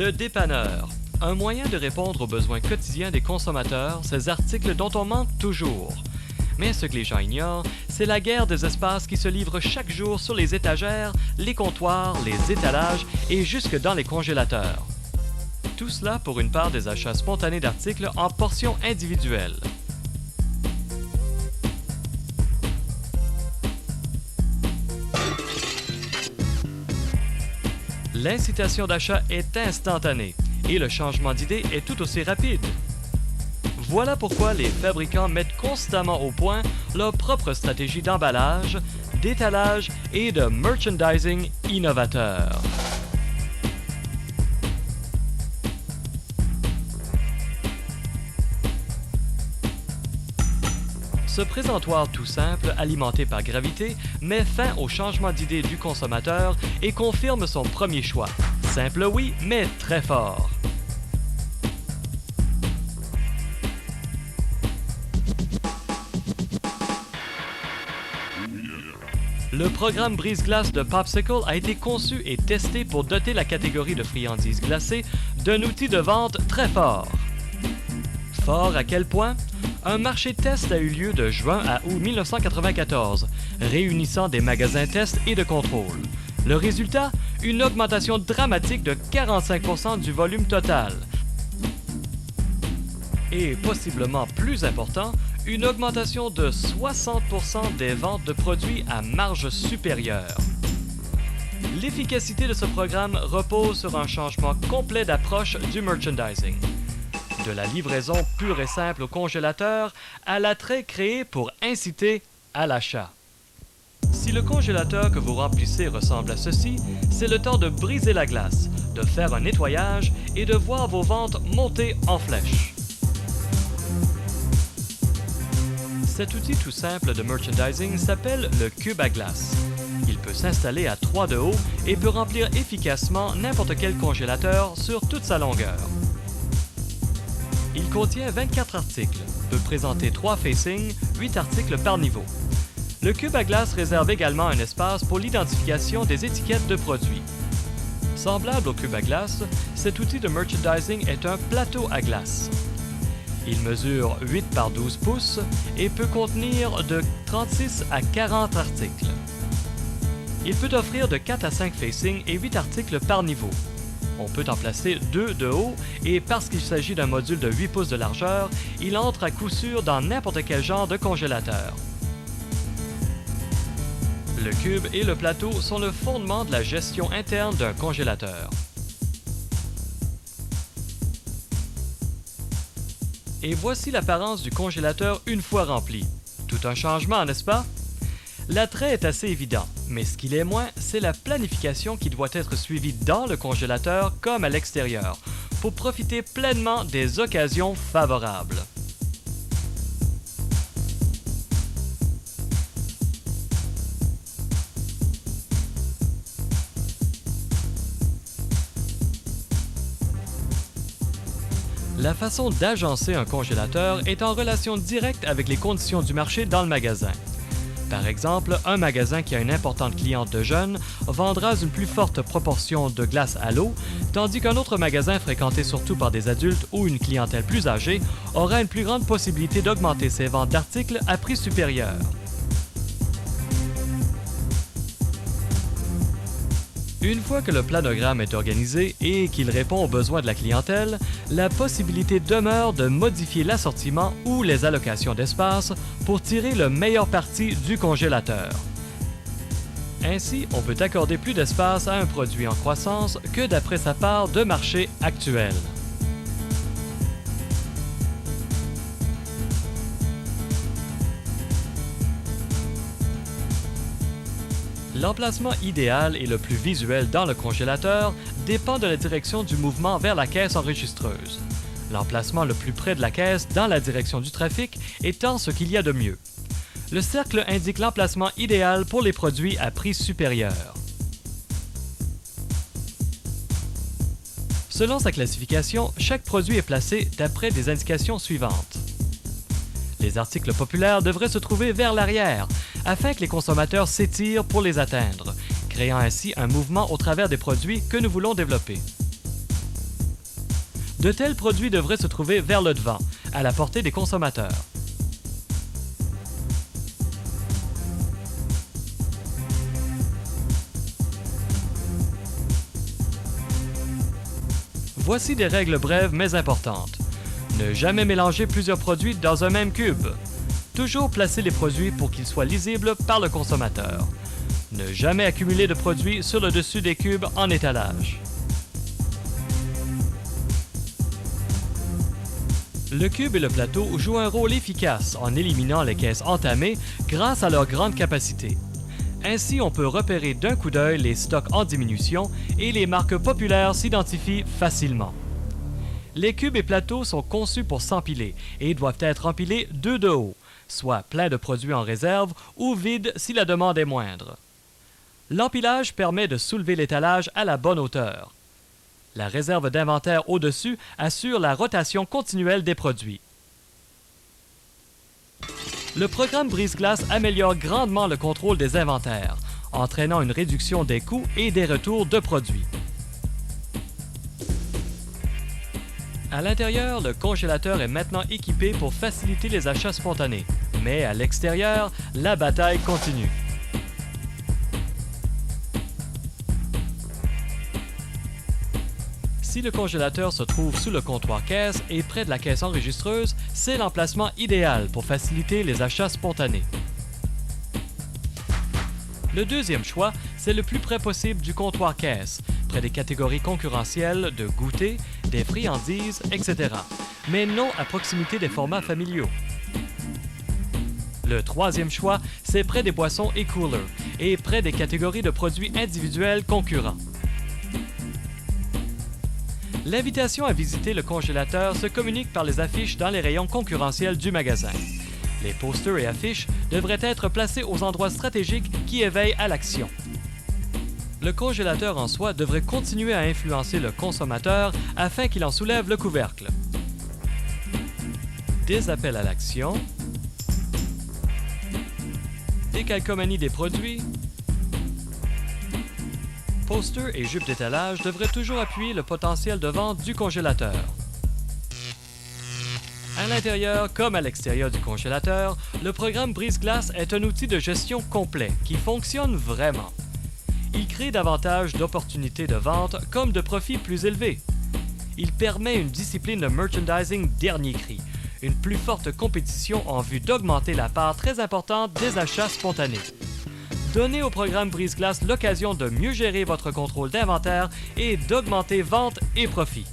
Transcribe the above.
Le dépanneur. Un moyen de répondre aux besoins quotidiens des consommateurs, ces articles dont on manque toujours. Mais ce que les gens ignorent, c'est la guerre des espaces qui se livre chaque jour sur les étagères, les comptoirs, les étalages et jusque dans les congélateurs. Tout cela pour une part des achats spontanés d'articles en portions individuelles. L'incitation d'achat est instantanée et le changement d'idée est tout aussi rapide. Voilà pourquoi les fabricants mettent constamment au point leur propre stratégie d'emballage, d'étalage et de merchandising innovateur. Ce présentoir tout simple, alimenté par gravité, met fin au changement d'idée du consommateur et confirme son premier choix. Simple oui, mais très fort. Le programme brise-glace de Popsicle a été conçu et testé pour doter la catégorie de friandises glacées d'un outil de vente très fort. Fort à quel point? Un marché test a eu lieu de juin à août 1994, réunissant des magasins test et de contrôle. Le résultat? Une augmentation dramatique de 45% du volume total. Et possiblement plus important, une augmentation de 60% des ventes de produits à marge supérieure. L'efficacité de ce programme repose sur un changement complet d'approche du merchandising. De la livraison pure et simple au congélateur à l'attrait créé pour inciter à l'achat. Si le congélateur que vous remplissez ressemble à ceci, c'est le temps de briser la glace, de faire un nettoyage et de voir vos ventes monter en flèche. Cet outil tout simple de merchandising s'appelle le cube à glace. Il peut s'installer à 3 de haut et peut remplir efficacement n'importe quel congélateur sur toute sa longueur. Il contient 24 articles, peut présenter 3 facings, 8 articles par niveau. Le cube à glace réserve également un espace pour l'identification des étiquettes de produits. Semblable au cube à glace, cet outil de merchandising est un plateau à glace. Il mesure 8 par 12 pouces et peut contenir de 36 à 40 articles. Il peut offrir de 4 à 5 facings et 8 articles par niveau. On peut en placer 2 de haut et parce qu'il s'agit d'un module de 8 pouces de largeur, il entre à coup sûr dans n'importe quel genre de congélateur. Le cube et le plateau sont le fondement de la gestion interne d'un congélateur. Et voici l'apparence du congélateur une fois rempli. Tout un changement, n'est-ce pas? L'attrait est assez évident, mais ce qu'il est moins, c'est la planification qui doit être suivie dans le congélateur comme à l'extérieur, pour profiter pleinement des occasions favorables. La façon d'agencer un congélateur est en relation directe avec les conditions du marché dans le magasin. Par exemple, un magasin qui a une importante cliente de jeunes vendra une plus forte proportion de glace à l'eau, tandis qu'un autre magasin fréquenté surtout par des adultes ou une clientèle plus âgée aura une plus grande possibilité d'augmenter ses ventes d'articles à prix supérieur. Une fois que le planogramme est organisé et qu'il répond aux besoins de la clientèle, la possibilité demeure de modifier l'assortiment ou les allocations d'espace pour tirer le meilleur parti du congélateur. Ainsi, on peut accorder plus d'espace à un produit en croissance que d'après sa part de marché actuelle. L'emplacement idéal et le plus visuel dans le congélateur dépend de la direction du mouvement vers la caisse enregistreuse. L'emplacement le plus près de la caisse dans la direction du trafic étant ce qu'il y a de mieux. Le cercle indique l'emplacement idéal pour les produits à prix supérieur. Selon sa classification, chaque produit est placé d'après des indications suivantes. Les articles populaires devraient se trouver vers l'arrière, afin que les consommateurs s'étirent pour les atteindre, créant ainsi un mouvement au travers des produits que nous voulons développer. De tels produits devraient se trouver vers le devant, à la portée des consommateurs. Voici des règles brèves mais importantes. Ne jamais mélanger plusieurs produits dans un même cube. Toujours placer les produits pour qu'ils soient lisibles par le consommateur. Ne jamais accumuler de produits sur le dessus des cubes en étalage. Le cube et le plateau jouent un rôle efficace en éliminant les caisses entamées grâce à leur grande capacité. Ainsi, on peut repérer d'un coup d'œil les stocks en diminution et les marques populaires s'identifient facilement. Les cubes et plateaux sont conçus pour s'empiler et doivent être empilés 2 de haut, soit plein de produits en réserve ou vide si la demande est moindre. L'empilage permet de soulever l'étalage à la bonne hauteur. La réserve d'inventaire au-dessus assure la rotation continuelle des produits. Le programme Brise-Glace améliore grandement le contrôle des inventaires, entraînant une réduction des coûts et des retours de produits. À l'intérieur, le congélateur est maintenant équipé pour faciliter les achats spontanés, mais à l'extérieur, la bataille continue. Si le congélateur se trouve sous le comptoir caisse et près de la caisse enregistreuse, c'est l'emplacement idéal pour faciliter les achats spontanés. Le deuxième choix, c'est le plus près possible du comptoir caisse, près des catégories concurrentielles de goûter, des friandises, etc., mais non à proximité des formats familiaux. Le troisième choix, c'est près des boissons et coolers, et près des catégories de produits individuels concurrents. L'invitation à visiter le congélateur se communique par les affiches dans les rayons concurrentiels du magasin. Les posters et affiches devraient être placés aux endroits stratégiques qui éveillent à l'action. Le congélateur en soi devrait continuer à influencer le consommateur afin qu'il en soulève le couvercle. Des appels à l'action, des calcomanies des produits, posters et jupes d'étalage devraient toujours appuyer le potentiel de vente du congélateur. À l'intérieur comme à l'extérieur du congélateur, le programme Brise-Glace est un outil de gestion complet qui fonctionne vraiment. Il crée davantage d'opportunités de vente comme de profits plus élevés. Il permet une discipline de merchandising dernier cri, une plus forte compétition en vue d'augmenter la part très importante des achats spontanés. Donnez au programme Brise-Glace l'occasion de mieux gérer votre contrôle d'inventaire et d'augmenter ventes et profits.